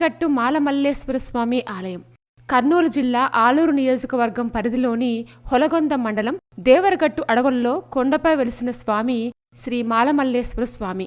గట్టు మాలమల్లేశ్వర స్వామి ఆలయం కర్నూలు జిల్లా ఆలూరు నియోజకవర్గం పరిధిలోని హొలగొంద మండలం దేవరగట్టు అడవుల్లో కొండపై వెలిసిన స్వామి శ్రీ మాలమల్లేశ్వర స్వామి.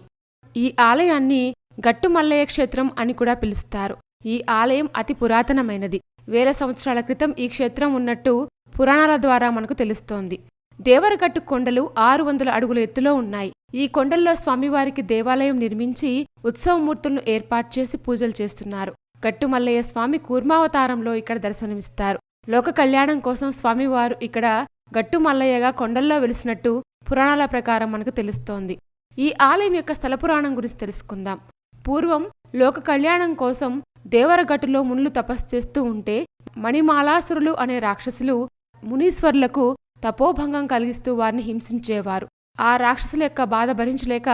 ఈ ఆలయాన్ని గట్టు మల్లయ్య క్షేత్రం అని కూడా పిలుస్తారు. ఈ ఆలయం అతి పురాతనమైనది. వేల సంవత్సరాల క్రితం ఈ క్షేత్రం ఉన్నట్టు పురాణాల ద్వారా మనకు తెలుస్తోంది. దేవరగట్టు కొండలు 600 అడుగుల ఎత్తులో ఉన్నాయి. ఈ కొండల్లో స్వామివారికి దేవాలయం నిర్మించి ఉత్సవమూర్తులను ఏర్పాటు చేసి పూజలు చేస్తున్నారు. గట్టు మల్లయ్య స్వామి కూర్మావతారంలో ఇక్కడ దర్శనమిస్తారు. లోక కళ్యాణం కోసం స్వామివారు ఇక్కడ గట్టు మల్లయ్యగా కొండల్లో వెలిసినట్టు పురాణాల ప్రకారం మనకు తెలుస్తోంది. ఈ ఆలయం యొక్క స్థల పురాణం గురించి తెలుసుకుందాం. పూర్వం లోక కళ్యాణం కోసం దేవరగట్టులో మునులు తపస్సు చేస్తూ ఉంటే మణిమాలాసురులు అనే రాక్షసులు మునీశ్వరులకు తపోభంగం కలిగిస్తూ వారిని హింసించేవారు. ఆ రాక్షసుల యొక్క బాధ భరించలేక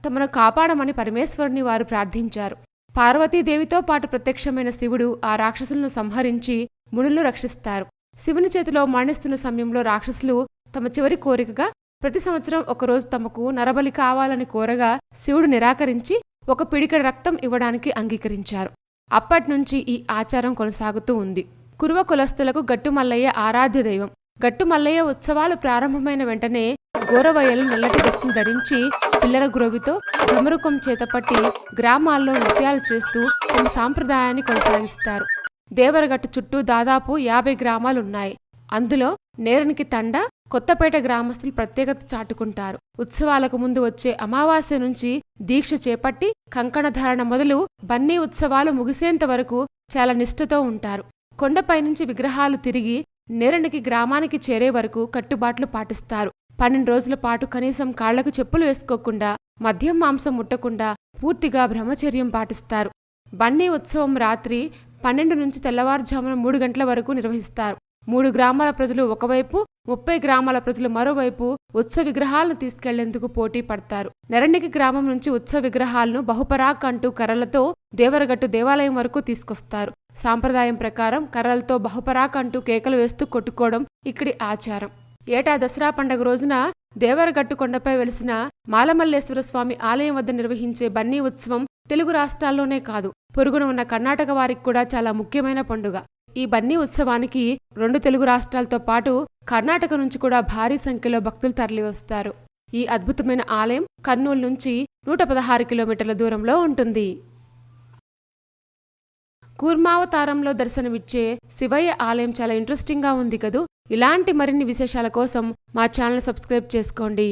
తమను కాపాడమని పరమేశ్వరుని వారు ప్రార్థించారు. పార్వతీదేవితో పాటు ప్రత్యక్షమైన శివుడు ఆ రాక్షసులను సంహరించి మునులు రక్షిస్తారు. శివుని చేతిలో మరణిస్తున్న సమయంలో రాక్షసులు తమ చివరి కోరికగా ప్రతి సంవత్సరం ఒకరోజు తమకు నరబలి కావాలని కోరగా శివుడు నిరాకరించి ఒక పిడికెడు రక్తం ఇవ్వడానికి అంగీకరించారు. అప్పట్నుంచి ఈ ఆచారం కొనసాగుతూ ఉంది. కురువ కులస్తులకు గట్టు మల్లయ్య ఆరాధ్య దైవం. గట్టు మల్లయ్య ఉత్సవాలు ప్రారంభమైన వెంటనే గోరవయ్యలు నల్లటి దుస్తులు ధరించి పిల్లల గురవితో ఢమరుకం చేతపట్టి గ్రామాల్లో నృత్యాలు చేస్తూ తమ సాంప్రదాయాన్ని కొనసాగిస్తారు. దేవరగట్టు చుట్టూ దాదాపు 50 గ్రామాలున్నాయి. అందులో నేరనికి తండ, కొత్తపేట గ్రామస్తులు ప్రత్యేకత చాటుకుంటారు. ఉత్సవాలకు ముందు వచ్చే అమావాస్య నుంచి దీక్ష చేపట్టి కంకణధారణ మొదలు బన్నీ ఉత్సవాలు ముగిసేంత వరకు చాలా నిష్ఠతో ఉంటారు. కొండపై నుంచి విగ్రహాలు తిరిగి నేరనికి గ్రామానికి చేరే వరకు కట్టుబాట్లు పాటిస్తారు. 12 రోజుల పాటు కనీసం కాళ్లకు చెప్పులు వేసుకోకుండా, మద్యం మాంసం ముట్టకుండా పూర్తిగా బ్రహ్మచర్యం పాటిస్తారు. బన్నీ ఉత్సవం రాత్రి 12 నుంచి తెల్లవారుజామున 3 గంటల వరకు నిర్వహిస్తారు. 3 గ్రామాల ప్రజలు ఒకవైపు, 30 గ్రామాల ప్రజలు మరోవైపు ఉత్సవ విగ్రహాలను తీసుకెళ్లేందుకు పోటీ పడతారు. నెరణికి గ్రామం నుంచి ఉత్సవ విగ్రహాలను బహుపరాక్ అంటూ కర్రలతో దేవరగట్టు దేవాలయం వరకు తీసుకొస్తారు. సాంప్రదాయం ప్రకారం కర్రలతో బహుపరాక్ అంటూ కేకలు వేస్తూ కొట్టుకోవడం ఇక్కడి ఆచారం. ఏటా దసరా పండగ రోజున దేవరగట్టు కొండపై వెలిసిన మాలమల్లేశ్వర స్వామి ఆలయం వద్ద నిర్వహించే బన్నీ ఉత్సవం తెలుగు రాష్ట్రాల్లోనే కాదు, పొరుగున ఉన్న కర్ణాటక వారికి కూడా చాలా ముఖ్యమైన పండుగ. ఈ బన్నీ ఉత్సవానికి 2 తెలుగు రాష్ట్రాలతో పాటు కర్ణాటక నుంచి కూడా భారీ సంఖ్యలో భక్తులు తరలివస్తారు. ఈ అద్భుతమైన ఆలయం కర్నూలు నుంచి 116 కిలోమీటర్ల దూరంలో ఉంటుంది. కూర్మావతారంలో దర్శనమిచ్చే శివయ్య ఆలయం చాలా ఇంట్రెస్టింగ్గా ఉంది కదూ. ఇలాంటి మరిన్ని విశేషాల కోసం మా ఛానల్ సబ్స్క్రైబ్ చేసుకోండి.